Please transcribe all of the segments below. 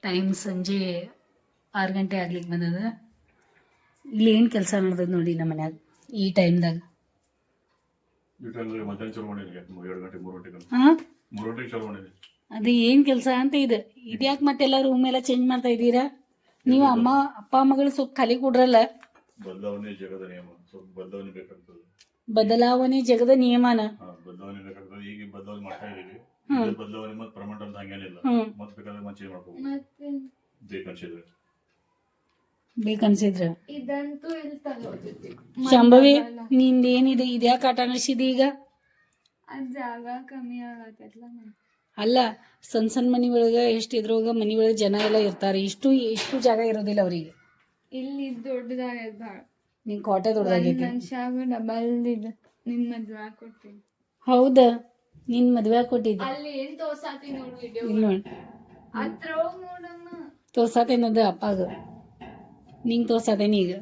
Time ಸಂಜೆ 6 ಗಂಟೆ ಆಗ್ಲಿಕ್ಕೆ ಬಂದದ. ಇಲ್ಲಿ ಏನು ಕೆಲಸ ನಡೆದದ ನೋಡಿ ನಮ್ಮ ಮನ್ಯಾಗ ಈ ಟೈಮ್ದಾಗ. ಅದು ಏನು ಕೆಲಸ ಅಂತ ಇದು ಇದ್ಯಾಕೆ ಮತ್ತೆಲ್ಲ ರೂಮ್ ಎಲ್ಲ ಚೇಂಜ್ ಮಾಡ್ತಾ ಇದ್ದೀರಾ ನೀವು? ಅಪ್ಪ ಮಗಳು ಸ್ವಲ್ಪ ಖಾಲಿ ಕೊಡ್ರಲ್ಲ. ಬದಲಾವಣೆ ಜಗದ ನಿಯಮ, ಬದಲಾವಣೆ ಜಗದ ನಿಯಮನ ಬದಲಾವಣೆ ಬೇಕಾಗ್ತದೆ. ಈಗ ಬದಲಾವಣೆ ಮಾಡ್ತಾ ಇದೀವಿ. ಬದಲಾವಣೆ ಮತ್ತೆ ಪರ್ಮನೆಂಟ್ ಅಂತ ಹಂಗೇನಿಲ್ಲ. ಮತ್ತೆ ಬೇಕಾದ್ರೆ ಮತ್ತೆ ಚೇಂಜ್ ಮಾಡ್ಕೋಬಹುದು ಬೇಕನ್ಸಿದ್ರ. ಇದಂತೂ ಇಲ್ಲಿ ತಗೋತೈತಿ. ಶಾಂಭವಿ ನಿಂದೇನಿದೆ ಇದ್ಯಾಕೆ ಆಟ ನಡೆಸಿದಿ ಈಗ? ಜಾಗ ಕಮ್ಮಿ ಆಗತ್ತಲ್ಲ. ಅಲ್ಲ ಸಣ್ಣ ಸಣ್ಣ ಮನಿ ಒಳಗೆ ಎಷ್ಟಿದ್ರೊಳಗ ಮನಿ ಒಳಗೆ ಜನ ಎಲ್ಲ ಇರ್ತಾರೆ. ಇಷ್ಟು ಜಾಗ ಇರೋದಿಲ್ಲ ಅವ್ರಿಗೆ. ಇಲ್ಲಿ ದೊಡ್ಡದಾಗೈತೆ ಭಾಳ. ನಿನ್ ಕೋಟೆ ದೊಡ್ಡದಾಗೈತಿ. ಮನುಷ್ಯಾಗ ಡಬಲ್ ಇದು ನಿನ್ ಮದ್ವೆ ಕೊಟ್ಟಿದ್ದೆ. ಹೌದಾ? ನಿನ್ ಮದ್ವೆ ಕೊಟ್ಟಿದ್ದೆ. ಅಲ್ಲಿ ಏನ್ ತೋರ್ಸಾತಿ ನೋಡ್ ವಿಡಿಯೋ. ಇಲ್ಲಿ ನೋಡಿ ಅದ್ರ ನೋಡಮ್ಮ ತೋರ್ಸಾತೇನದ ಅಪ್ಪಾಗ. ನಿಂಗೆ ತೋರ್ಸಾತೇನಿ ಈಗ.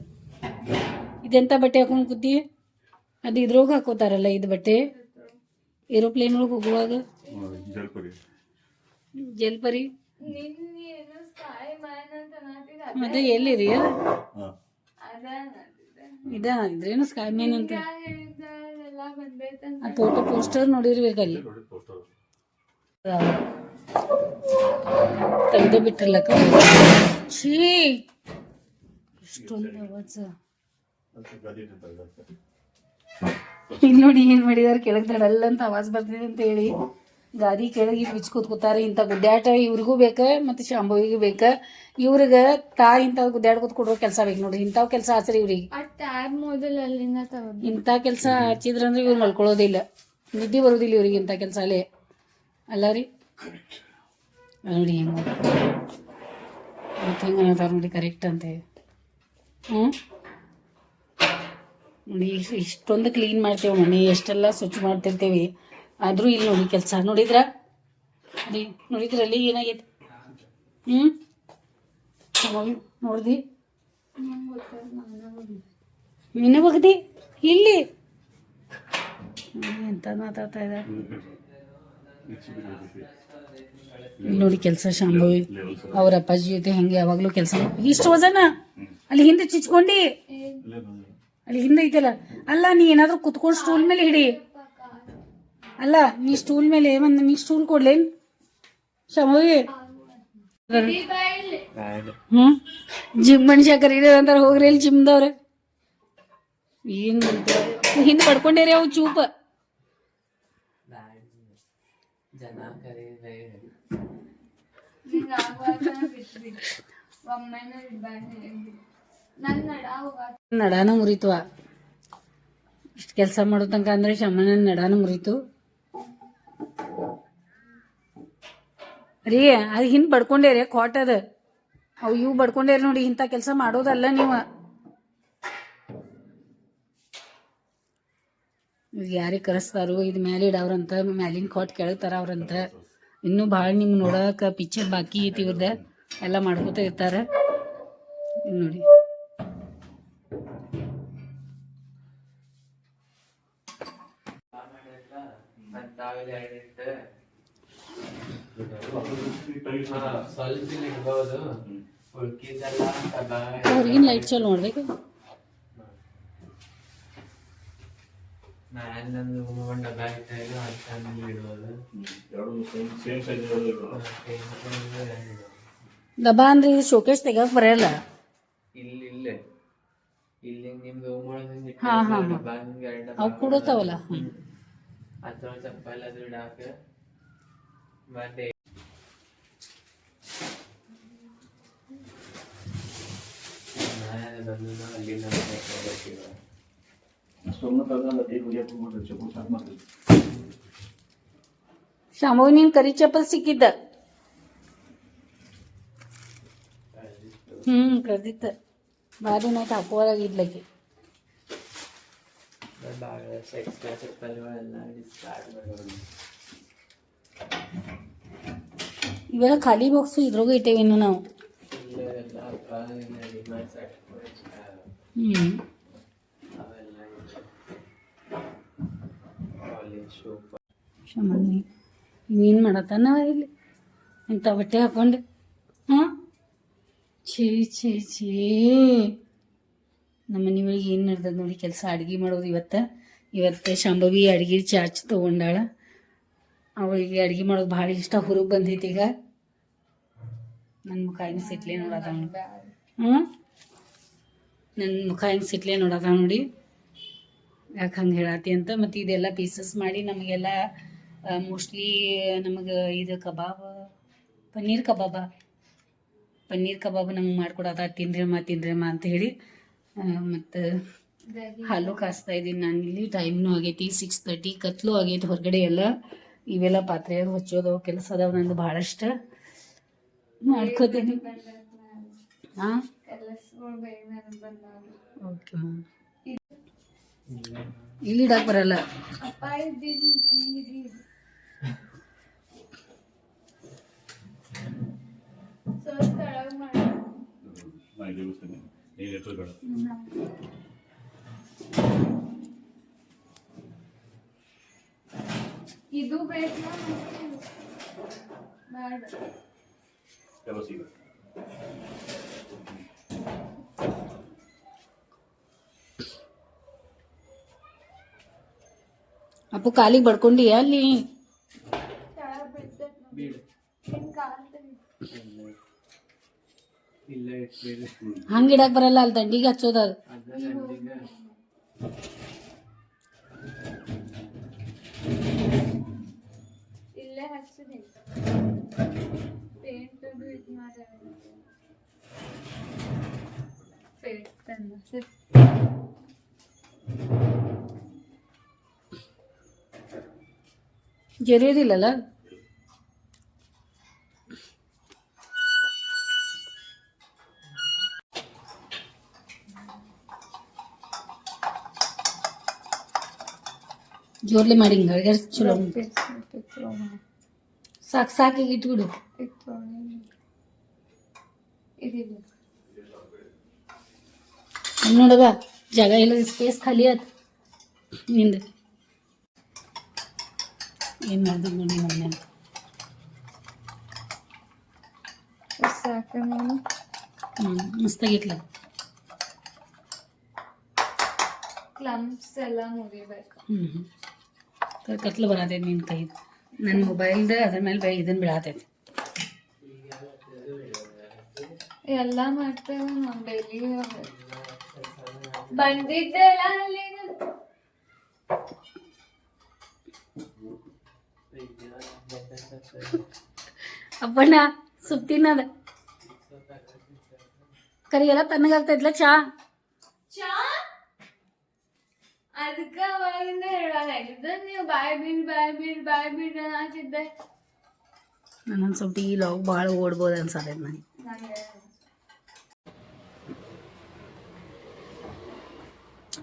ಇದೆಂತ ಬಟ್ಟೆ ಹಾಕೊಂಡು ಕೂತಿ? ಅದು ಇದ್ರೋಗ ಹಾಕೋತಾರಲ್ಲ ಇದು ಬಟ್ಟೆ ಏರೋಪ್ಲೇನ್ ಒಳಗೆ ಹೋಗುವಾಗ. ಜಲ್ಪರಿ ಮತ್ತೆ ಎಲ್ಲಿರಿ? ಇದೇನು ಸ್ಕೈ ಮ್ಯಾನ್ ಅಂತ ಫೋಟೋ ಪೋಸ್ಟರ್ ನೋಡಿರ್ಬೇಕಲ್ಲಿ. ತೆಗೆದು ಬಿಟ್ಟಿರ್ಲಕ್ಕ. ಛೀ ಇಷ್ಟೊಂದು ಆವಾಜ. ಇಲ್ಲಿ ನೋಡಿ ಏನ್ ಮಾಡಿದಾರೆ, ಕೆಳಗೆ ದಡಲ್ಲ ಅಂತ ಆವಾಜ್ ಬರ್ತಿದೆ ಅಂತ ಹೇಳಿ ಗಾದಿ ಕೆಳಗೆ ಬಿಚ್ಚ ಕೂತ್ಕೋತಾರೆ. ಇಂಥ ಗುಡ್ಡಾಟ ಇವ್ರಿಗೂ ಬೇಕ ಮತ್ತೆ ಶಾಂಭವಿಗೂ ಬೇಕ. ಇವ್ರಿಗೆ ಇಂಥ ಗುಡ್ಡಾಟ ಕೂತ್ಕೊಡೋ ಕೆಲಸ ಬೇಕು ನೋಡಿ. ಇಂಥವ್ ಕೆಲಸ ಹಚ್ರಿ ಇವ್ರಿಗೆ. ಇಂಥ ಕೆಲಸ ಹಚ್ಚಿದ್ರಂದ್ರೆ ಇವ್ರು ಮಲ್ಕೊಳ್ಳೋದಿಲ್ಲ, ನಿದ್ದೆ ಬರೋದಿಲ್ಲ ಇವ್ರಿಗೆ ಇಂಥ ಕೆಲಸ ಅಲ್ಲೇ ಅಲ್ಲ ರೀ. ನೋಡಿ ಹೆಂಗ ಹೆಂಗ ಅನ್ನತಾರ ನೋಡಿ ಕರೆಕ್ಟ್ ಅಂತ. ನೋಡಿ ಇಷ್ಟೊಂದು ಕ್ಲೀನ್ ಮಾಡ್ತೇವೆ ಮನೆ, ಎಷ್ಟೆಲ್ಲ ಸ್ವಚ್ಛ ಮಾಡ್ತಿರ್ತೇವೆ. ಆದರೂ ಇಲ್ಲಿ ನೋಡಿ ಕೆಲಸ ನೋಡಿದ್ರಲ್ಲಿ ಏನಾಗೈತೆ? ನೋಡ್ದಿ ನೀನು ಬಗ್ದಿ ಇಲ್ಲಿ ಎಂತ ಮಾತಾಡ್ತಾ ಇದ್ದ. ಇಲ್ಲಿ ನೋಡಿ ಕೆಲಸ ಶಾಂಭವಿ ಅವ್ರ ಅಪ್ಪಾಜಿ ಜೊತೆ ಹೆಂಗೆ ಯಾವಾಗಲೂ ಕೆಲಸ. ಇಷ್ಟು ವಜನ ಅಲ್ಲಿ ಹಿಂದೆ ಚಿಚ್ಕೊಂಡಿ, ಅಲ್ಲಿ ಹಿಂದೆ ಐತಲ್ಲ. ಅಲ್ಲ ನೀ ಏನಾದ್ರೂ ಕುತ್ಕೊಂಡು ಸ್ಟೂಲ್ ಮೇಲೆ ಹಿಡಿ. ಅಲ್ಲ ನೀ ಸ್ಟೂಲ್ ಮೇಲೆ ನೀ ಸ್ಟೂಲ್ ಕೊಡ್ಲೇನ್ ಶಾಂಭವಿ? ಜಿಮ್ ಮನುಷ್ಯ ಕರೀರಿ ಅಂತಾರ. ಹೋಗ್ರಿ ಇಲ್ಲಿ ಜಿಮ್ದವ್ರ ಏನ್ ಹಿಂದೆ ಪಡ್ಕೊಂಡೇರಿ ಅವು ಚೂಪ. ನಡಾನ ಮುರಿತು. ಇಷ್ಟು ಕೆಲಸ ಮಾಡೋ ತನಕ ಅಂದ್ರೆ ಶಮನ ನಡಾನ ಮುರಿತು ರೀ. ಅದು ಹಿಂದೆ ಬಡ್ಕೊಂಡೇರಿ ಕ್ವಾಟ್ ಅದ. ಅವು ಇವು ಬಡ್ಕೊಂಡೇರಿ ನೋಡಿ. ಇಂಥ ಕೆಲಸ ಮಾಡೋದಲ್ಲ ನೀವು. ಯಾರಿಗೆ ಕರೆಸ್ತಾರೋ ಇದು ಮ್ಯಾಲೆ ಇಡವ್ರಂತ, ಮ್ಯಾಲಿನ ಕ್ವಾಟ್ ಕೆಳಗೆ ತರವ್ರಂತ. ಇನ್ನೂ ಭಾಳ ನಿಮ್ಗೆ ನೋಡೋಕೆ ಪಿಕ್ಚರ್ ಬಾಕಿ ಐತಿ ಇವ್ರದ್ದು. ಎಲ್ಲ ಮಾಡ್ಕೋತ ಇರ್ತಾರೆ ನೋಡಿ. ಹೊರಗಿನ ಲೈಟ್ ಚಲೋ ನೋಡ್ಬೇಕು. ಡಬ್ಬ ಅಂದ್ರೆ ಇದು ಶೋಕೇಶ್ ತೆಗಕ್ ಬರಲ್ಲ. ಅವು ಕೊಡತಾವಲ್ಲ. ಶಾಂಭವಿ ನೀನ್ ಕರಿ ಚಪ್ಪಲ್ ಸಿಕ್ಕಿದ್ದ. ಕರ್ದಿತ್ತ ಭಾರಿ ನೈಟ್ ಹಾಕುವಾಗೀದ್ಲಕ್ಕೆ. ಇವೆಲ್ಲ ಖಾಲಿ ಬಾಕ್ಸು ಇದ್ರಾಗ ಇಟ್ಟೇವಿ ಇನ್ನು ನಾವು. ಶಮನಿ ಏನು ಮಾಡತ್ತಾನ ಇಲ್ಲಿ ಇಂಥ ಬಟ್ಟೆ ಹಾಕೊಂಡು? ಹಾಂ ಛೀ ಛೀ ಛೀ ನಮ್ಮ ಮನೆ ಒಳಗೆ ಏನು ನಡ್ದದ ನೋಡಿ ಕೆಲಸ ಅಡುಗೆ ಮಾಡೋದು ಇವತ್ತು ಶಾಂಭವಿ ಅಡುಗೆ ಚಾರ್ಜ್ ತೊಗೊಂಡಾಳ. ಅವಳಿಗೆ ಅಡುಗೆ ಮಾಡೋದು ಭಾಳ ಇಷ್ಟ. ಹೊರಗೆ ಬಂದೈತಿ ಈಗ. ನನ್ನ ಮುಖ ಹೆಂಗೆ ಸಿಟ್ಲೆ ನೋಡದ ಹ್ಞೂ ನನ್ನ ಮುಖ ಹೆಂಗೆ ಸಿಟ್ಲೆ ನೋಡದ ನೋಡಿ ಯಾಕೆ ಹಂಗೆ ಹೇಳತ್ತಿ ಅಂತ. ಮತ್ತು ಇದೆಲ್ಲ ಪೀಸಸ್ ಮಾಡಿ ನಮಗೆಲ್ಲ ಮೋಸ್ಟ್ಲಿ ನಮಗೆ ಇದು ಪನ್ನೀರ್ ಕಬಾಬ್ ನಮ್ಗೆ ಮಾಡ್ಕೊಡತ್ತ. ತಿನ್ರಮ್ಮ ಅಂತ ಹೇಳಿ ಮತ್ತು ಹಾಲು ಕಾಸ್ತಾ ಇದ್ದೀನಿ ನಾನು ಇಲ್ಲಿ. ಟೈಮ್ನೂ ಆಗೈತಿ 6:30. ಕತ್ಲು ಆಗೈತಿ ಹೊರಗಡೆ ಎಲ್ಲ. ಇವೆಲ್ಲ ಪಾತ್ರೆ ಹೊಚ್ಚೋದು ಕೆಲಸ ಅದಾವ ನಂದು ಭಾಳಷ್ಟು ಮಾಡ್ಕೋತೀನಿ. ಹಾಂ ಓಕೆ ಮ್ಯಾಮ್. ಇಲ್ಲಿ ಇಡಕ್ಕೆ ಬರಲ್ಲ. ಇದು ಬೇಕು ಅಪ್ಪು ಕಾಲಿಗೆ ಬಡ್ಕೊಂಡಿಯಾ ಅಲ್ಲಿ? ಹಂಗೆ ಇಡಕ್ ಬರಲ್ಲ, ಅಲ್ಲಿ ದಂಡಿಗೆ ಹಚ್ಚೋದ. ಇಲ್ಲೇ ಹಚ್ಚಿದೆ ಪೇಂಟ್ ಇದು ಮಾಡಿ ಪೇಂಟ್ ತಂದ ಜರಿಯೋದಿಲ್ಲಲ್ಲ? ಜೋರ್ಲೆ ಮಾಡಿ ಹಿಂಗೆ ಚಲೋ ಸಾಕು ಈಗ ಇಟ್ಬಿಡು. ನೋಡವ ಜಾಗ ಇಲ್ಲ, ಸ್ಪೇಸ್ ಖಾಲಿ ಆಯ್ತು ನಿಂದು. ಏನು ಮಾಡ್ದೆ ನೋಡಿ ನಮ್ಮ ಸಾಕು ಮಸ್ತಾಗಿಟ್ಲ. ಕ್ಲಂಪ್ಸ್ ಎಲ್ಲ ಮುಗಿಬೇಕು. ಕತ್ಲು ಬರತೈತಿ ನಿನ್ನ ಕೈ. ನನ್ನ ಮೊಬೈಲ್ದ ಅದ್ರ ಮೇಲೆ ಇದನ್ನ ಬೀಳತೈತಿ. ಎಲ್ಲ ಮಾಡ್ತೇವೆ ನಾವು ಡೈಲಿ. ಬಂದಿದ್ದೆಲ್ಲ ಅಲ್ಲಿ ಅಪ್ಪಣ್ಣ ಸುಪ್ತಿನದ ಕರಿ ಎಲ್ಲ ತಣ್ಣಗಾಗ್ತೈತ್ಲ ಚಾ. ಅದಕ್ಕ ಅವಾಗಿಂದ ಹೇಳಾಗಿದ್ದ ನೀವು ಬಾಯ್ ಬಿಡ್ ಅನ್ನತ್ತಿದ್ದೆ. ನಾನೊಂದು ಸ್ವಲ್ಪ ಈ ಲಾಗ್ ಭಾಳ ಓಡ್ಬೋದು ಅನ್ಸತೈತಿ ನನಗೆ.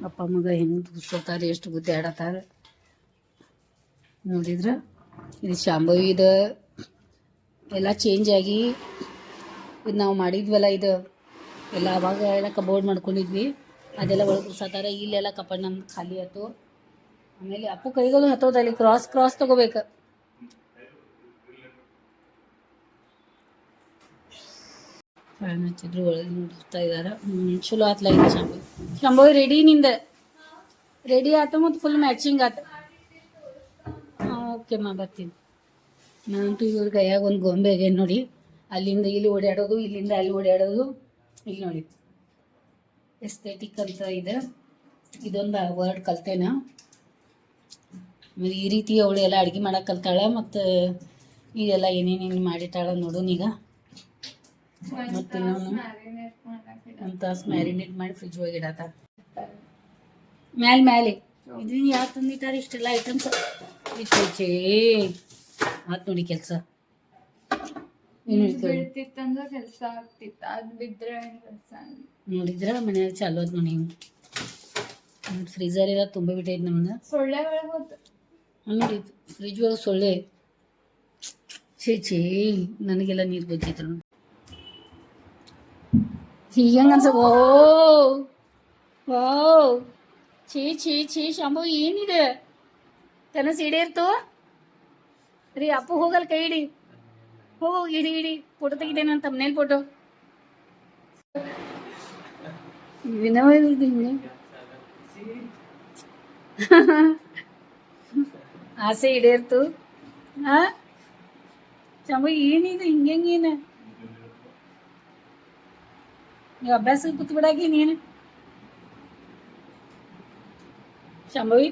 ಅಪ್ಪ ಮಗ ಹೆಂಗೆ ಕೂತ್ಕೋತಾರೆ, ಎಷ್ಟು ಬುದ್ಧಿ ಆಡತ್ತಾರ ನೋಡಿದ್ರ. ಇದು ಶಾಂಭವಿದ ಎಲ್ಲ ಚೇಂಜ್ ಆಗಿ ಇದು ನಾವು ಮಾಡಿದ್ವಲ್ಲ, ಇದು ಎಲ್ಲ ಅವಾಗ ಎಲ್ಲ ಕಬೋರ್ಡ್ ಮಾಡ್ಕೊಂಡಿದ್ವಿ, ಅದೆಲ್ಲ ಒಳಗೆ ಕುರ್ಸಾತಾರ. ಇಲ್ಲೆಲ್ಲ ಕಪಾಟ್ ನಮ್ದು ಖಾಲಿ ಆಯ್ತು. ಆಮೇಲೆ ಅಪ್ಪು ಕೈಗಳು ಹತ್ತೋದ, ಅಲ್ಲಿ ಕ್ರಾಸ್ ತಗೋಬೇಕು. ಫ್ಯಾನ್ ಹಚ್ಚಿದ್ರು ಒಳಗೆ ನೋಡ್ತಾ ಇದಾರ. ಚಲೋ ಆತ್ಲ ಇದು ಶಾಂಭವಿ ರೆಡಿ ನಿಂದ ರೆಡಿ ಆಯ್ತು ಮತ್ತು ಫುಲ್ ಮ್ಯಾಚಿಂಗ್ ಆಯ್ತು. ಓಕೆ ಮಾ ಬರ್ತೀನಿ. ನಾನಂತೂ ಇವ್ರ ಕೈಯಾಗ ಒಂದು ಗೊಂಬೆ ಆಗೇನು ನೋಡಿ. ಅಲ್ಲಿಂದ ಇಲ್ಲಿ ಓಡಾಡೋದು, ಇಲ್ಲಿಂದ ಅಲ್ಲಿ ಓಡಾಡೋದು. ಇಲ್ಲಿ ನೋಡಿ ಎಸ್ಥೆಟಿಕ್ ಅಂತ ಇದೆ. ಇದೊಂದು ವರ್ಡ್ ಕಲ್ತೇನ. ಆಮೇಲೆ ಈ ರೀತಿ ಅವಳು ಎಲ್ಲ ಅಡುಗೆ ಮಾಡಕ್ಕೆ ಕಲ್ತಾಳ. ಮತ್ತು ಇದೆಲ್ಲ ಏನೇನೇನು ಮಾಡಿಟ್ಟಾಳ ನೋಡೋಣ ಈಗ. ಮತ್ತು ನಾನು ಒಂದು ತಾಸು ಮ್ಯಾರಿನೇಟ್ ಮಾಡಿ ಫ್ರಿಜ್ ಒಳಗೆ ಇಡತ್ತ. ಮ್ಯಾಲೆ ಇದನ್ನ ಯಾರು ತಂದಿಟ್ಟಾರ ಇಷ್ಟೆಲ್ಲ ಐಟಮ್ಸ್? ಇಚ್ಚೆ ಆತ್ ನೋಡಿ ಕೆಲಸ. ಬಿಡ್ತಿತ್ತಂದ್ರೆ ಕೆಲಸ ಆಗ್ತಿತ್ತು, ಅದು ಬಿದ್ರೆ ಕೆಲಸ ನೋಡಿದ್ರ ಮನ್ಯಾಗ ಚಾಲು ಅದ್ ನೋಡಿ. ಫ್ರೀಜರ್ ಎಲ್ಲ ತುಂಬ ಬಿಟ್ಟೈತಿ ನಮ್ದು. ಸೊಳ್ಳೆ ಒಳಗೆ ಹೋತು ನೋಡಿ ಫ್ರಿಜ್ ಒಳಗೆ ಸೊಳ್ಳೆ. ಛೇ ನನಗೆಲ್ಲ ನೀರು ಬಜ್ಜಿತ್ತು ನೋಡಿ. ಹೀಗಂಗ ಅನ್ಸ. ಓ ಛೇ ಶಾಂಭವಿ ಏನಿದೆ ಕನಸು ಈಡೇರ್ತು ರೀ. ಅಪ್ಪು ಹೋಗಲ್ಲ ಕೈ ಹಿಡಿ. ಹೋ ಇಡಿ ಇಡಿ ಫೋಟೋ ತೆಗಿತೇನೆ ನಾನು ತಮ್ಮನೇಲಿ ಫೋಟೋ ವಿನೋದ್ ಹಿಂಗೆ ಆಸೆ ಈಡೇರ್ತು ಹಾ ಚಂಬ ಏನಿದು ಹಿಂಗೇನ ನೀವು ಅಭ್ಯಾಸ ಕೂತ್ ಬಿಡಾಕಿ ನೀನು ಶಾಂಭವಿ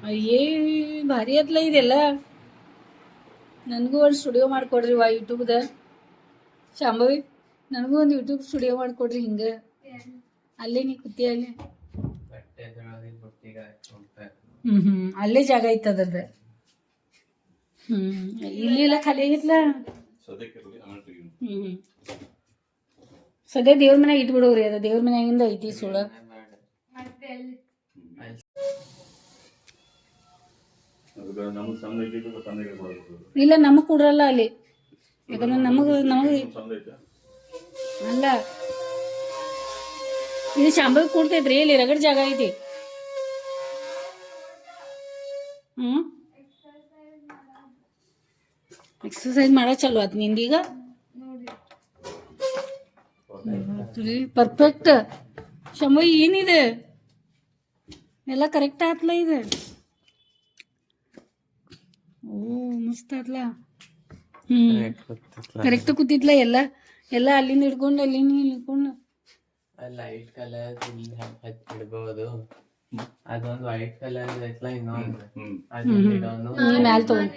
ಅಯ್ಯೇ ಭಾರಿ ಅತ್ಲ ಇದೆಲ್ಲ ನನಗೂ ಒಂದು ಸ್ಟುಡಿಯೋ ಮಾಡಿಕೊಡ್ರಿ ವಾ ಯೂಟ್ಯೂಬ್ದ ಶಾಂಭವಿ ನನಗೂ ಒಂದು ಯೂಟ್ಯೂಬ್ ಸ್ಟುಡಿಯೋ ಮಾಡಿಕೊಡ್ರಿ ಹಿಂಗೆ ಅಲ್ಲೇ ನೀ ಕೂತಿ ಅಲ್ಲಿ ಅಲ್ಲೇ ಜಾಗ ಐತೆ ಅದ್ರದ್ದು ಇಲ್ಲಿ ಎಲ್ಲ ಖಾಲಿ ಆಗಿತ್ಲ ಸದ್ಯ ದೇವ್ರ ಮನ್ಯಾಗ ಇಟ್ಬಿಡೋರಿ ಅದ ದೇವ್ರ ಮನ್ಯಾಗಿಂದ ಐತಿ ಸುಳ ಇಲ್ಲ ನಮಗ್ ಕೊಡ್ರಲ್ಲ ಅಲ್ಲಿ ಯಾಕಂದ್ರೆ ನಮಗ ಅಲ್ಲ ಇದು ಶಾಂಭವಿ ಕೊಡ್ತೈತ್ರಿ ಇಲ್ಲಿ ರಗಡ್ ಜಾಗ ಐತಿ ಎಕ್ಸರ್ಸೈಸ್ ಮಾಡೋ ಚಲೋ ಆತ್ ನಿಂದೀಗ ಪರ್ಫೆಕ್ಟ್ ಶಾಂಭವಿ ಏನಿದೆ ಎಲ್ಲ ಕರೆಕ್ಟ್ ಆತ್ಲ ಇದೆ ಓ ಮಸ್ತ್ ಆತ್ಲ ಕರೆಕ್ಟ್ ಕೂತಿದ್ಲ ಎಲ್ಲ ಎಲ್ಲ ಅಲ್ಲಿಂದ ಹಿಡ್ಕೊಂಡು ಅಲ್ಲಿಂದ ಹಿಡ್ಕೊಂಡು ಲೈಟ್ ಕಲರ್ ಹಚ್ಚಿಡ್ಬೋದು ಅದೊಂದು ವೈಟ್ ಕಲರ್ ಐತ್ಲ ಇನ್ನೊಂದು ನೀ ಮ್ಯಾಲ್ ತಗೊಂಡು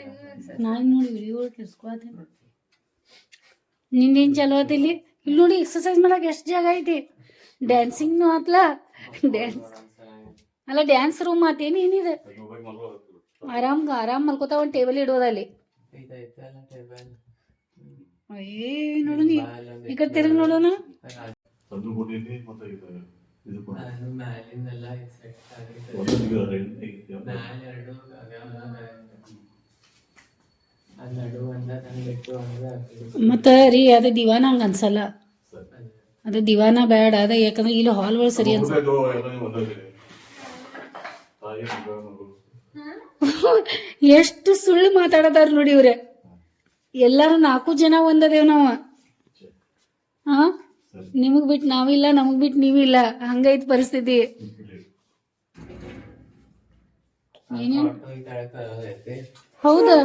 ನಾನು ನೋಡಿ ವಿಡಿಯೋ ಕೆಲ್ಸ್ಕೊತೀನಿ ನಿಂದೇನು ಚಲೋ ಆತ ಇಲ್ಲಿ ನೋಡಿ ಎಕ್ಸರ್ಸೈಸ್ ಮಾಡಕ್ ಎಷ್ಟು ಜಾಗ ಐತಿ ಡ್ಯಾನ್ಸಿಂಗ್ನು ಆತ್ಲ ಡ್ಯಾನ್ಸ್ ಅಲ್ಲ ಡ್ಯಾನ್ಸ್ ರೂಮ್ ಆತೇನು ಏನಿದೆ ಆರಾಮ್ ಮಲ್ಕೋತಾ ಒಂದು ಟೇಬಲ್ ಇಡೋದಲ್ಲಿ ಅಯ್ಯೇ ನೋಡು ನೀ ಈ ಕಡೆ ತಿರುಗಿ ನೋಡೋಣ ಮತ್ತ ರೀ ಅದು ದಿವಾನ ಹಂಗ ಅನ್ಸಲ್ಲ ಅದು ದಿವಾನ ಬೇಡ ಅದ ಯಾಕಂದ್ರೆ ಇಲ್ಲಿ ಹಾಲ್ಗಳು ಸರಿ ಅನ್ಸ ಎಷ್ಟು ಸುಳ್ಳು ಮಾತಾಡತಾರ ನೋಡಿ ಇವ್ರೆ ಎಲ್ಲಾರು 4 ಜನ ಒಂದದೇವ್ ನಾವ ಹಾ ನಿಮಗ್ ಬಿಟ್ಟು ನಾವಿಲ್ಲ ನಮಗ್ ಬಿಟ್ಟು ನೀವಿಲ್ಲ ಹಂಗೈತ್ ಪರಿಸ್ಥಿತಿ ಏನೇನು ಹೌದಾ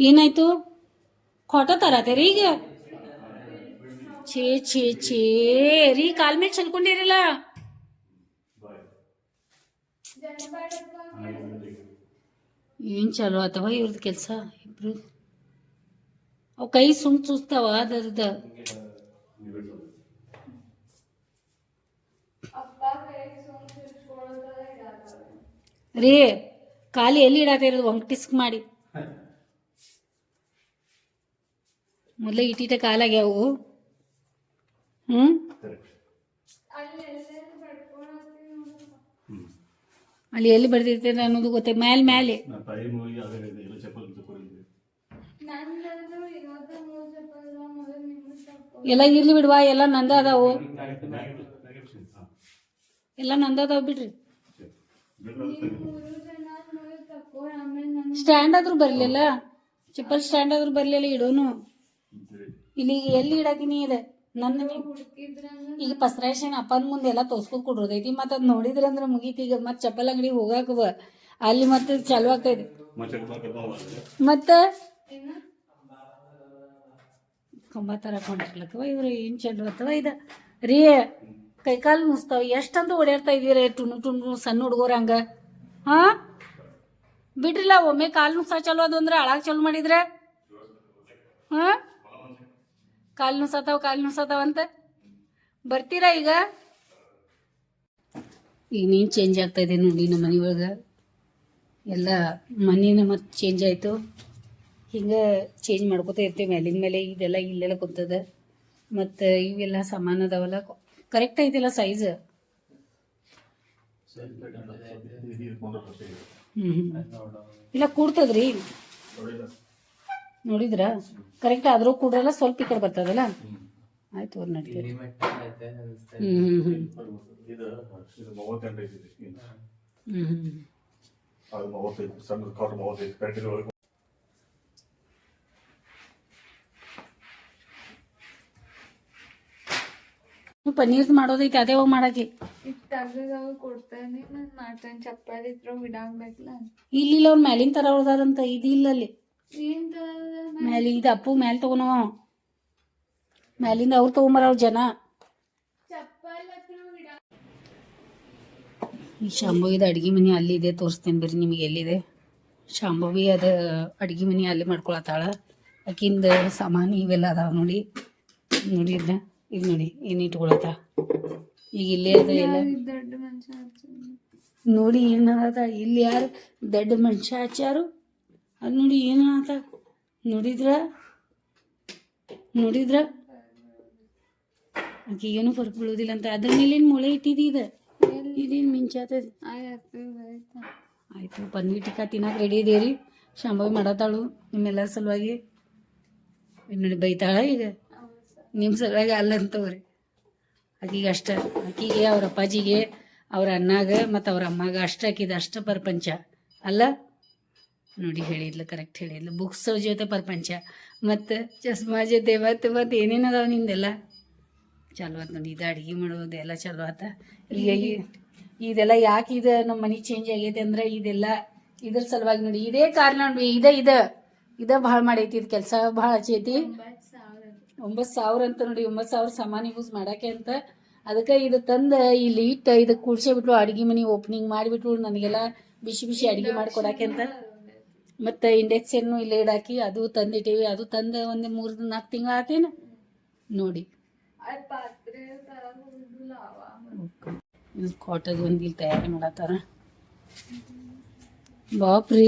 ಏನಾಯ್ತು ಖೋಟ ತರತೇರಿ ಈಗ ಛೇ ರೀ ಕಾಲ್ ಮೇಲೆ ಚಲ್ಕೊಂಡಿರಲ್ಲ ಏನ್ ಚಲೋ ಆತವ ಇವ್ರದ್ದು ಕೆಲಸ ಇಬ್ರು ಅವ್ ಕೈ ಸುಮ್ ಚೂಸ್ತಾವ ಅದರದ ರೀ ಖಾಲಿ ಎಲ್ಲಿ ಇಡಾತ ಇರೋದು ಒಂಟಿಸ್ಕ್ ಮಾಡಿ ಮೊದಲ ಇಟ್ಟಿಟ ಕಾಲಾಗ್ಯಾವು ಅಲ್ಲಿ ಎಲ್ಲಿ ಬಡ್ದಿರ್ತೇನೆ ಅನ್ನೋದು ಗೊತ್ತೇ ಮ್ಯಾಲೆ ಎಲ್ಲ ಇರ್ಲಿ ಬಿಡ್ವಾ ಎಲ್ಲ ನಂದ ಅದಾವು ಎಲ್ಲ ನಂದ ಅದಾವ ಬಿಡ್ರಿ ಸ್ಟ್ಯಾಂಡ್ ಆದ್ರೂ ಬರ್ಲಿಲ್ಲ ಚಪ್ಪಲ್ ಸ್ಟ್ಯಾಂಡ್ ಆದ್ರೂ ಬರ್ಲಿಲ್ಲ ಇಡೋನು ಇಲ್ಲಿ ಎಲ್ಲಿ ಇಡಾಕಿನಿ ಇದೆ ನನ್ನ ಈಗ ಪಸ್ರೇಷನ್ ಅಪ್ಪನ ಮುಂದೆ ಎಲ್ಲ ತೋರ್ಸ್ಕೊಂಡ್ ಕೊಡ್ರೋದೈತಿ ಮತ್ತ ಅದ್ ನೋಡಿದ್ರಂದ್ರ ಮುಗೀತಿ ಈಗ ಮತ್ ಚಪ್ಪಲ್ ಅಂಗಡಿ ಹೋಗಾಕವ ಅಲ್ಲಿ ಮತ್ತೆ ಚಾಲು ಆಗ್ತೈತಿ ಮತ್ತ ಕಂಬ ತರ ಕೊಂಡಿರ್ಲತ್ತವ ಇವ್ರು ಏನ್ ಚಲೋ ಅಥವಾ ಇದ ರೀ ಕೈಕಾಲು ಮುಸ್ತಾವ ಎಷ್ಟಂತ ಓಡಾಡ್ತಾ ಇದೀರ ಟುಣ್ಣು ಸಣ್ಣ ಹುಡುಗರ ಹಂಗ ಹಾ ಬಿಡ್ರಿಲ್ಲ ಒಮ್ಮೆ ಕಾಲು ನುಕ್ಸಾ ಚಲೋ ಅದು ಅಂದ್ರೆ ಅಳಾಗ ಚಲೋ ಮಾಡಿದ್ರೆ ಹಾ ಕಾಲು ನುಸಾತಾವ ಅಂತ ಬರ್ತೀರಾ ಈಗ ನೀನು ಚೇಂಜ್ ಆಗ್ತಾ ಇದೆ ನೋಡಿ ನಮ್ಮ ಮನೆ ಒಳಗೆ ಎಲ್ಲ ಮನೇನ ಮತ್ತೆ ಚೇಂಜ್ ಆಯಿತು ಹಿಂಗೆ ಚೇಂಜ್ ಮಾಡ್ಕೋತಾ ಇರ್ತೀವಿ ಮೇಲಿನ ಮೇಲೆ ಇದೆಲ್ಲ ಇಲ್ಲೆಲ್ಲ ಕೂತದ ಮತ್ತು ಇವೆಲ್ಲ ಸಾಮಾನು ಅದಾವಲ್ಲ ಕರೆಕ್ಟ್ ಐತಿಲ್ಲ ಸೈಜ್ ಇಲ್ಲ ಕೂಡ್ತದ್ರಿ ನೋಡಿದ್ರ ಕರೆಕ್ಟ್ ಆದ್ರೂ ಕೂಡ್ರಲ್ಲ ಸ್ವಲ್ಪ ಈ ಕಡೆ ಬರ್ತದಲ್ಲ ಆಯ್ತು ಅವ್ರು ನಡ್ತೀವಿ. ಇಲ್ಲಿ ಮಟ್ಟ ಆಯ್ತು ಅನಿಸ್ತಾ ಹ್ಞೂ ಹ್ಞೂ ಹ್ಞೂ ಇದು 38 ಐತಿ ಹ್ಞೂ ಹ್ಞೂ ಅದು 35 ಸಣ್ಣ ಕಾಟ್ 35 ಕಂಟಿನ್ಯೂ ನೀವು ಪನ್ನೀರ್ದು ಮಾಡೋದೈತಿ ಅದೇ ಹೋಗಿ ಮಾಡಾಕಿ. ಈಗ ತೆಗ್ದವ್ ಕೊಡ್ತೇನೆ ನಾನು ಮಾಡ್ತೇನೆ. ಚಪ್ಪಾಳಿ ಇದ್ರ ಬಿಡಾಕ್ಬೇಕಲ್ಲ. ಇಲ್ಲಿಲ್ಲ ಅವ್ರು ಮ್ಯಾಲಿನ ಥರ ಉಳ್ದಾರಂತ. ಇದು ಇಲ್ಲ ಅಲ್ಲಿ ಏನ್ ತರದ ಮ್ಯಾಲೆ ಇದು ಅಪ್ಪು ಮ್ಯಾಲೆ ತೊಗೊನವ ಮ್ಯಾಲಿಂದ ಅವ್ರು ತೊಗೊಂಬರ ಅವ್ರ ಜನ. ಚಪ್ಪಾಳಿ ಹತ್ರ ಬಿಡಾ. ಈ ಶಾಂಭವಿದ ಅಡ್ಗೆ ಮನೆ ಅಲ್ಲಿದೆ, ತೋರಿಸ್ತೇನೆ ಬರ್ರಿ ನಿಮಗೆ ಎಲ್ಲಿದೆ. ಶಾಂಭವಿ ಅದು ಅಡ್ಗೆ ಮನೆ ಅಲ್ಲಿ ಮಾಡ್ಕೊಳತ್ತಾಳ. ಆಕಿಂದ ಸಾಮಾನು ಇವೆಲ್ಲ ಅದಾವ ನೋಡಿ. ನೋಡಿದ್ರ ಇದು ನೋಡಿ ಏನು ಇಟ್ಕೊಳತ್ತ. ಈಗ ಇಲ್ಲೇ ಅದ ಎಲ್ಲ ದೊಡ್ಡ ಮನುಷ್ಯ ನೋಡಿ ಏನದ. ಇಲ್ಲಿ ಯಾರು ದೊಡ್ಡ ಮನುಷ್ಯ ಹಚ್ಚಾರು ಅದು ನೋಡಿ ಏನು ಆತ. ನೋಡಿದ್ರ ಆಕೆ ಏನು ಫರ್ಕ್ ಬೀಳೋದಿಲ್ಲ ಅಂತ. ಅದ್ರ ಮೇಲೇನು ಮೊಳೆ ಇಟ್ಟಿದಿ ಇದು ಇದೇನು ಮಿಂಚಾತದ. ಆಯಿತು ಪನ್ನೀರ್ ಟಿಕ್ಕಾ ತಿನ್ನಕ್ಕೆ ರೆಡಿ ಇದೀರಿ. ಶಾಂಭವಿ ಮಾಡತ್ತಾಳು ನಿಮ್ಮೆಲ್ಲರ ಸಲುವಾಗಿ. ನೋಡಿ ಬೈತಾಳ ಈಗ ನಿಮ್ಮ ಸಲುವಾಗಿ ಅಲ್ಲ ಅಂತವ್ರಿ. ಆಕಿಗೆ ಅಷ್ಟ, ಆಕಿಗೆ ಅವ್ರ ಅಪ್ಪಾಜಿಗೆ ಅವ್ರ ಅಣ್ಣಾಗ ಮತ್ತು ಅವ್ರ ಅಮ್ಮಾಗ ಅಷ್ಟ ಆಕಿದ ಅಷ್ಟ ಪ್ರಪಂಚ ಅಲ್ಲ. ನೋಡಿ ಹೇಳಿದ್ಲು, ಕರೆಕ್ಟ್ ಹೇಳಿದ್ಲು. ಬುಕ್ಸ್ ಜೊತೆ ಪ್ರಪಂಚ ಮತ್ತು ಚಸ್ಮಾ ಜೊತೆ ಮತ್ತು ಏನೇನು ಅದಾವ ನಿಂದೆಲ್ಲ ಚಲೋ ಆತು ನೋಡಿ. ಇದು ಅಡುಗೆ ಮಾಡೋದು ಎಲ್ಲ ಚಲೋ ಆತ. ಈಗ ಇದೆಲ್ಲ ಯಾಕೆ ಇದು ನಮ್ಮ ಮನೆ ಚೇಂಜ್ ಆಗೈತೆ ಅಂದ್ರೆ ಇದೆಲ್ಲ ಇದ್ರ ಸಲುವಾಗಿ ನೋಡಿ. ಇದೇ ಕಾರಣ ನೋಡಿ. ಇದ ಭಾಳ ಮಾಡೈತಿ. ಇದು ಕೆಲಸ ಭಾಳ ಹಚ್ಚೈತಿ. 9,000 ಅಂತ ನೋಡಿ. 9,000 ಸಾಮಾನು ಯೂಸ್ ಮಾಡಕ್ಕೆ ಅಂತ. ಅದಕ್ಕೆ ಇದು ತಂದು ಇಲ್ಲಿ ಇಟ್ಟು ಇದಕ್ಕೆ ಕೂಡ್ಸೇ ಬಿಟ್ರು. ಅಡುಗೆ ಮನೆ ಓಪನಿಂಗ್ ಮಾಡಿಬಿಟ್ರು ನನಗೆಲ್ಲ ಬಿಸಿ ಬಿಸಿ ಅಡುಗೆ ಮಾಡಿಕೊಡಕ್ಕೆ ಅಂತ. ಮತ್ತು ಇಂಡಕ್ಷನ್ನು ಇಲ್ಲೇ ಇಡಾಕಿ ಅದು ತಂದಿಟ್ಟೇವಿ. ಅದು ತಂದು ಒಂದು 3-4 ತಿಂಗಳು ಆತೇನು ನೋಡಿ. ಇದು ಕಾಟದ ಒಂದು ಇಲ್ಲಿ ತಯಾರಿ ಮಾಡತ್ತಾರ. ಬಾಪ್ರಿ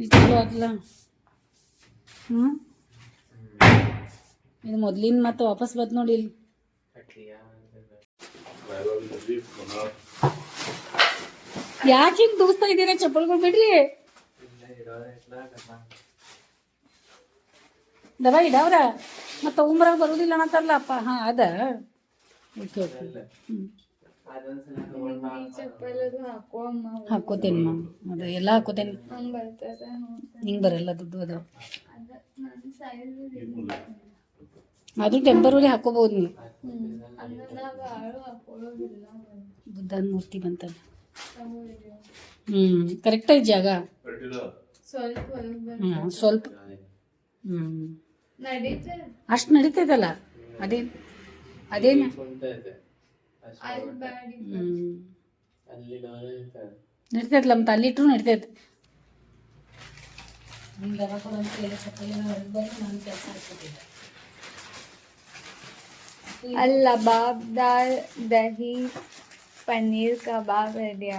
ಇದು ಚಲೋ ಆತಲ್ಲ. ಹ್ಞೂ ಇದು ಮೊದ್ಲಿನ ಮತ್ತೆ ವಾಪಸ್ ಬಂತು ನೋಡಿ. ಇಲ್ಲಿ ಯಾಕೆ ಹಿಂಗೆ ದೂಸ್ತಾ ಇದ್ದೀರಾ ಚಪ್ಪಲ್ಗಳು ಬಿಡ್ರಿ. ದವಾ ಇಡವ್ರ ಮತ್ತೆ ತಗೊಂಬರಾಗ ಬರೋದಿಲ್ಲ ಅನ್ನತ್ತಾರಲ್ಲ ಅಪ್ಪ. ಹಾಂ ಅದ ಓಕೆ ಓಕೆ. ಹ್ಞೂ ಹಾಕೋತೇನೆ ಮ್ಯಾಮ್. ಅದು ಎಲ್ಲ ಹಾಕೋತೇನೆ. ಹಿಂಗೆ ಬರಲ್ಲ ದುಡ್ಡು ಅದಾವ. ಅದು ಟೆಂಪರರಿ ಹಾಕೋಬಹುದು ನೀವು. ಬುದ್ಧನ ಮೂರ್ತಿ ಬಂತಲ್ಲ. ಕರೆಕ್ಟ್ ಐತಿ ಜಾಗ. ಸ್ವಲ್ಪ ಅಷ್ಟು ನಡೀತೈತಲ್ಲ. ಅದೇನು ನಡೀತೈತಲ್ಲ ಮತ್ತೆ ಅಲ್ಲಿಟ್ರು ನಡೀತೈತೆ. ಲಬಾಬ್ದಾರ್ ದಹಿ ಪನ್ನೀರ್ ಕಬಾಬ್ ರೆಡಿ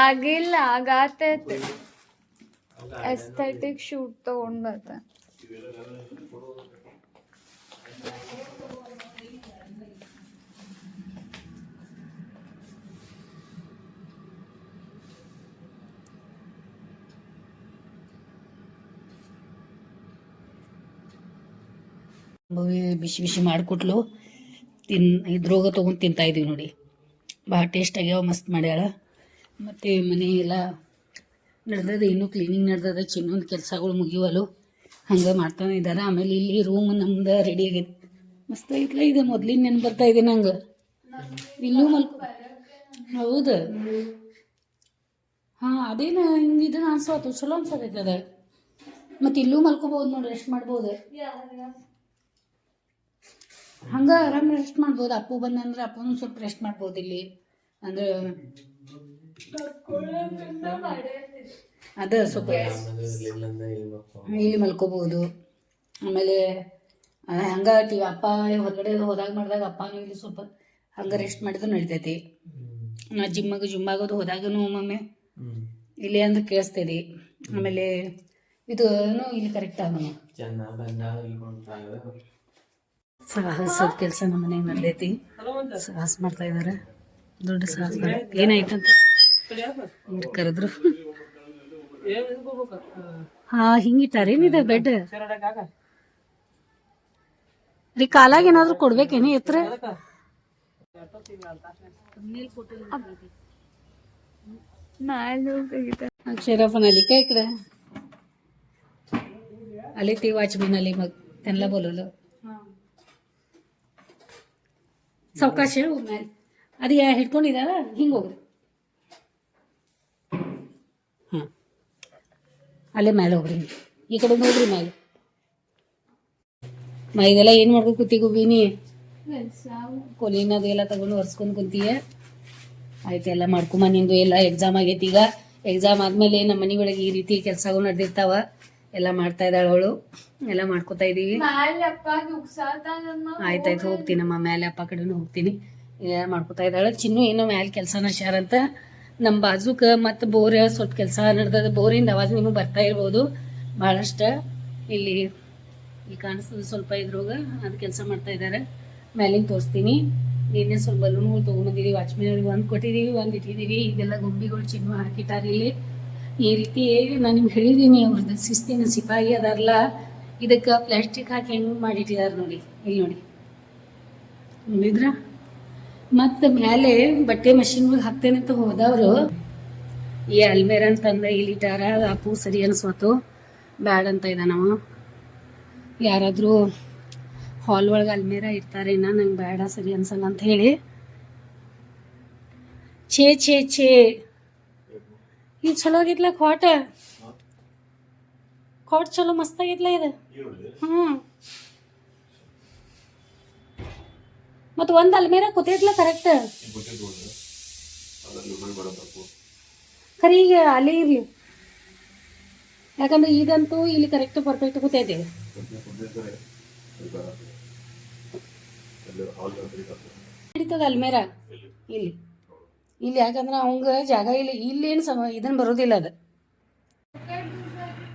ಆಗಿಲ್ಲ, ಆಗತೈತೆ. ಎಸ್ಥೆಟಿಕ್ ಶೂಟ್ ತಗೊಂಡ್ ಬರ್ತಾನೆ. ಬಿಸಿ ಬಿಸಿ ಮಾಡಿಕೊಟ್ಲು. ಇದ್ರೋಗ ತೊಗೊಂಡು ತಿಂತಾ ಇದೀವಿ ನೋಡಿ. ಭಾಳ ಟೇಸ್ಟ್ ಆಗ್ಯಾವ, ಮಸ್ತ್ ಮಾಡ್ಯಾಳ. ಮತ್ತು ಮನೆ ಎಲ್ಲ ನಡೆದದ, ಇನ್ನೂ ಕ್ಲೀನಿಂಗ್ ನಡೆದದ. ಚಿನ್ನೊಂದು ಕೆಲಸಗಳು ಮುಗಿವಲು ಹಂಗೆ ಮಾಡ್ತಾನೆ ಇದ್ದಾರೆ. ಆಮೇಲೆ ಇಲ್ಲಿ ರೂಮ್ ನಮ್ದು ರೆಡಿ ಆಗೈತೆ. ಮಸ್ತ್ ಐತ್ಲ. ಇದು ಮೊದ್ಲಿನ ನೆನ್ಪು ಬರ್ತಾ ಇದೆ ನಂಗೆ. ಇಲ್ಲೂ ಹೌದು. ಹಾಂ ಅದೇನು ಹಿಂಗೆ ಇದನ್ನ ಅನ್ಸೋತು. ಚಲೋ ಅನ್ಸತೈತೆ ಅದ. ಮತ್ತು ಇಲ್ಲೂ ಮಲ್ಕೋಬೋದು ನೋಡಿ, ರೆಸ್ಟ್ ಮಾಡ್ಬೋದು. ಹಂಗೆ ಆರಾಮ್ ರೆಸ್ಟ್ ಮಾಡ್ಬೋದು. ಅಪ್ಪು ಬಂದಂದ್ರೆ ಅಪ್ಪನೂ ಸ್ವಲ್ಪ ರೆಸ್ಟ್ ಮಾಡ್ಬೋದು ಇಲ್ಲಿ. ಅಂದ್ರೆ ಅದು ಸ್ವಲ್ಪ ಇಲ್ಲಿ ಮಲ್ಕೋಬೋದು. ಆಮೇಲೆ ಹಂಗೆ ಅಪ್ಪ ಹೊರಗಡೆ ಹೋದಾಗ ಮಾಡಿದಾಗ ಅಪ್ಪನೂ ಇಲ್ಲಿ ಸ್ವಲ್ಪ ಹಂಗೆ ರೆಸ್ಟ್ ಮಾಡಿದ್ರು ನಡಿತೈತಿ. ನಾ ಜುಮ್ಮಾಗೋದು ಹೋದಾಗನು ಒಮ್ಮೊಮ್ಮೆ ಇಲ್ಲಿ ಅಂದ್ರೆ ಕೇಳಿಸ್ತೈತಿ. ಆಮೇಲೆ ಇದು ಇಲ್ಲಿ ಕರೆಕ್ಟ್ ಆಗ ಸಾಹಸದ ಕೆಲಸ ನಮ್ಮ ಮನೆಗೆ ನಡೆದೈತಿ. ಸಾಹಸ ಮಾಡ್ತಾ ಇದ್ದಾರೆ, ದೊಡ್ಡ ಸಾಹಸ. ಏನಾಯ್ತಂತ ಕರೆದ್ರು. ಹಾ ಹಿಂಗಿಟ್ಟಾರೇನಿದೆ ಬೆಡ್ ರೀ ಕಾಲಾಗ ಏನಾದ್ರು ಕೊಡ್ಬೇಕೇನಿ ಎತ್ರ ಮ್ಯಾಲೆ ಹೋಗ್ಬೇಕಿತ್ತು. अक्षरफन आली काय इकडं आले ते वॉचमॅन आले मग त्यांना बोलवलं सावकाश आहे हो मॅल आधी या हेडफोन ಇದಾವ ಹಿಂಗೆ ಹೋಗ್ರಿ ಹಾಂ ಅಲ್ಲೇ ಮೇಲೆ ಹೋಗ್ರಿ ಈ ಕಡೆ ಹೋಗ್ರಿ ಮೇಲೆ ಇದೆಲ್ಲ ಏನು ಮಾಡ್ಬೇಕು ಕೂತಿಗೂ ಬೀನಿ ಕೊಲಿನದು ಎಲ್ಲ ತಗೊಂಡು ಒರೆಸ್ಕೊಂಡು ಕುಂತೀಯ ಆಯ್ತು ಎಲ್ಲ ಮಾಡ್ಕೊಂಬ ನಿಂದು ಎಲ್ಲ ಎಕ್ಸಾಮ್ ಆಗೈತಿ ಈಗ ಎಕ್ಸಾಮ್ ಆದಮೇಲೆ ನಮ್ಮ ಮನೆ ಒಳಗೆ ಈ ರೀತಿ ಕೆಲಸಗಳು ನಡೆದಿರ್ತಾವ ಎಲ್ಲ ಮಾಡ್ತಾ ಇದ್ದಾಳೆ ಅವಳು ಎಲ್ಲ ಮಾಡ್ಕೋತಾ ಇದ್ದೀವಿ ಆಯ್ತಾಯ್ತು ಹೋಗ್ತೀನಮ್ಮ ಮೇಲೆ ಅಪ್ಪ ಕಡೆನೂ ಹೋಗ್ತೀನಿ ಎಲ್ಲ ಮಾಡ್ಕೋತಾ ಇದ್ದಾಳೆ ಚಿನ್ನು ಏನೋ ಮ್ಯಾಲೆ ಕೆಲಸ ನಡ್ಸ್ಯಾರಂತ ನಮ್ಮ ಬಾಜುಕ ಮತ್ತು ಬೋರ್ ಸ್ವಲ್ಪ ಕೆಲಸ ನಡೆದ ಬೋರಿಂದ ಅವಾಜ್ ನಿಮಗೆ ಬರ್ತಾ ಇರ್ಬೋದು ಭಾಳಷ್ಟು ಇಲ್ಲಿ ಕಾಣಿಸ್ತದೆ ಸ್ವಲ್ಪ ಇದ್ರಾಗ ಅದು ಕೆಲಸ ಮಾಡ್ತಾ ಇದ್ದಾರೆ ಮೇಲಿನ ತೋರಿಸ್ತೀನಿ ನಿನ್ನೆ ಸ್ವಲ್ಪ ಬಲೂನ್ಗಳು ತೊಗೊಂಬಂದಿದ್ದೀವಿ ವಾಚ್ಮೆನ್ಗಳಿಗೆ ಒಂದು ಕೊಟ್ಟಿದ್ದೀವಿ ಒಂದು ಇಟ್ಟಿದ್ದೀವಿ ಇದೆಲ್ಲ ಗೊಂಬಿಗಳು ಚಿನ್ನು ಹಾಕಿಟ್ಟಾರೆ ಇಲ್ಲಿ ಈ ರೀತಿ ನಾನು ನಿಮ್ಗೆ ಹೇಳಿದ್ದೀನಿ ಅವ್ರದ್ದು ಶಿಸ್ತಿನ ಸಿಪಾಯಿ ಅದಾರಲ್ಲ ಇದಕ್ಕೆ ಪ್ಲಾಸ್ಟಿಕ್ ಹಾಕಿ ಹೆಂಗೆ ಮಾಡಿಟ್ಟಿದ್ದಾರೆ ನೋಡಿ ಇಲ್ಲಿ ನೋಡಿ ನೋಡಿದ್ರ ಮತ್ತು ಮೇಲೆ ಬಟ್ಟೆ ಮಷಿನ್ಗೆ ಹಾಕ್ತೇನೆ ಅಂತ ಹೋದವರು ಈ ಅಲ್ಮೇರ ಅಂತಂದ ಇಲ್ಲಿಟ್ಟಾರ ಅಪ್ಪು ಸರಿ ಅನ್ಸ್ವತ್ತು ಬ್ಯಾಡ್ ಅಂತ ಇದ್ದಾನವ ಯಾರಾದರೂ ಹಾಲ್ ಒಳಗೆ ಅಲ್ಮೇರ ಇರ್ತಾರೇನ ನಂಗೆ ಬೇಡ ಸರಿ ಅನ್ಸಲ್ಲ ಅಂತ ಹೇಳಿ ಛೇ ಇದು ಚಲೋ ಆಗಿತ್ಲ ಕಾಟ್ ಚಲೋ ಮಸ್ತ್ ಆಗಿತ್ಲ ಇದು ಹ್ಞೂ ಮತ್ತು ಒಂದು ಅಲ್ಮೇರ ಕೂತೈತ್ಲ ಕರೆಕ್ಟ್ ಖರೀ ಈಗ ಅಲ್ಲೇ ಇರಲಿ ಯಾಕಂದ್ರೆ ಇದಂತೂ ಇಲ್ಲಿ ಕರೆಕ್ಟ್ ಪರ್ಫೆಕ್ಟ್ ಕೂತೈತಿ ಹಿಡಿತದ ಅಲ್ಮೇರ ಇಲ್ಲಿ ಇಲ್ಲಿ ಯಾಕಂದ್ರೆ ಅವಂಗ ಜಾಗ ಇಲ್ಲೇನು ಇದನ್ನು ಬರೋದಿಲ್ಲ ಅದು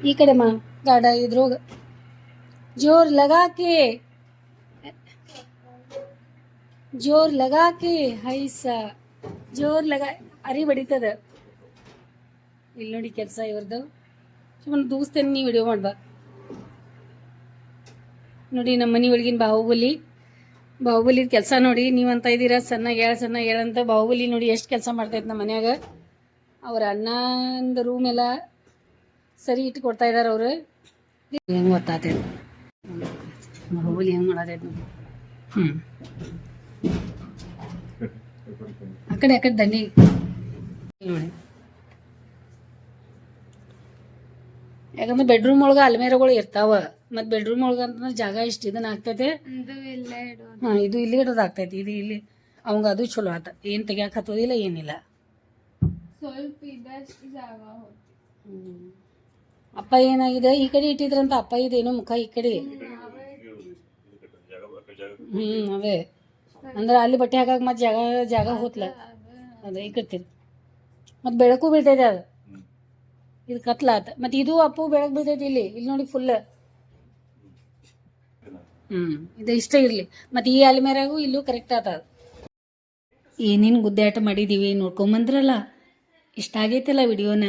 ಈ ಕಡೆ ಮಾ ಗಾಡ ಇದ್ರೋಗ ಜೋರ್ ಲಗಾಕೆ ಹೈಸ ಜೋರ್ ಲಗಾ ಅರಿ ಬಡಿತದ ಇಲ್ಲಿ ನೋಡಿ ಕೆಲಸ ಇವ್ರದ್ದು ಸುಮ್ಮನೆ ದೂಸ್ತೇನೆ ನೀವು ವಿಡಿಯೋ ಮಾಡ್ಬಾ ನೋಡಿ ನಮ್ಮ ಮನೆ ಒಳಗಿನ ಬಾಹುಬಲಿ ಕೆಲಸ ನೋಡಿ ನೀವು ಅಂತ ಇದ್ದೀರಾ ಸಣ್ಣ ಹೇಳಂತ ಬಾಹುಬಲಿ ನೋಡಿ ಎಷ್ಟು ಕೆಲಸ ಮಾಡ್ತೈತೆ ನಮ್ಮ ಮನ್ಯಾಗ ಅವ್ರ ಅಣ್ಣಂದು ರೂಮ್ ಎಲ್ಲ ಸರಿ ಇಟ್ಟು ಕೊಡ್ತಾ ಇದ್ದಾರೆ ಅವರು ಹೆಂಗೆ ಗೊತ್ತಾತೈತೆ ಬಾಹುಬಲಿ ಹೆಂಗೆ ಮಾಡತೈತೆ ನೋಡಿ ಆ ಕಡೆ ದಂಡಿ ನೋಡಿ ಯಾಕಂದ್ರೆ ಬೆಡ್ರೂಮ್ ಒಳಗೆ ಅಲ್ಮೇರಗಳು ಇರ್ತಾವ ಮತ್ತು ಬೆಡ್ರೂಮ್ ಒಳಗೆ ಅಂತಂದ್ರೆ ಜಾಗ ಇಷ್ಟು ಇದನ್ನ ಆಗ್ತೈತೆ ಹಾಂ ಇದು ಇಲ್ಲಿ ಇಡೋದು ಆಗ್ತೈತಿ ಇದು ಇಲ್ಲಿ ಅವಂಗ ಅದು ಚಲೋ ಆತ ಏನು ತೆಗಿಯಕ್ಕೆ ಹತ್ತೋದಿಲ್ಲ ಏನಿಲ್ಲ ಅಪ್ಪ ಏನಾಗಿದೆ ಈ ಕಡೆ ಇಟ್ಟಿದ್ರಂತ ಅಪ್ಪ ಇದೇನೋ ಮುಖ ಈ ಕಡೆ ಅವೇ ಅಂದ್ರೆ ಅಲ್ಲಿ ಬಟ್ಟೆ ಹಾಕಕ್ಕೆ ಮತ್ತೆ ಜಾಗ ಹೋತ್ಲ ಅದೇ ಈ ಕಟ್ತೀರಿ ಮತ್ತು ಬೆಳಕು ಬೀಳ್ತೈತೆ ಅದು ಇದು ಕತ್ಲಾತ ಮತ್ತು ಇದು ಅಪ್ಪು ಬೆಳಕು ಬೀಳ್ತೈತಿ ಇಲ್ಲಿ ನೋಡಿ ಫುಲ್ ಇದು ಇಷ್ಟ ಇರಲಿ ಮತ್ತು ಈ ಅಲ್ಮೇರಾಗೂ ಇಲ್ಲೂ ಕರೆಕ್ಟ್ ಆತ ಏನೇನು ಗುದ್ದಾಟ ಮಾಡಿದ್ದೀವಿ ನೋಡ್ಕೊಂಬಂದ್ರಲ್ಲ ಇಷ್ಟ ಆಗೈತಲ್ಲ ವಿಡಿಯೋನ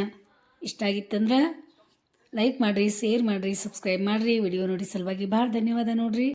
ಇಷ್ಟ ಆಗಿತ್ತಂದ್ರೆ ಲೈಕ್ ಮಾಡಿರಿ ಶೇರ್ ಮಾಡಿರಿ ಸಬ್ಸ್ಕ್ರೈಬ್ ಮಾಡಿರಿ ವಿಡಿಯೋ ನೋಡಿ ಸಲುವಾಗಿ ಭಾಳ ಧನ್ಯವಾದ ನೋಡ್ರಿ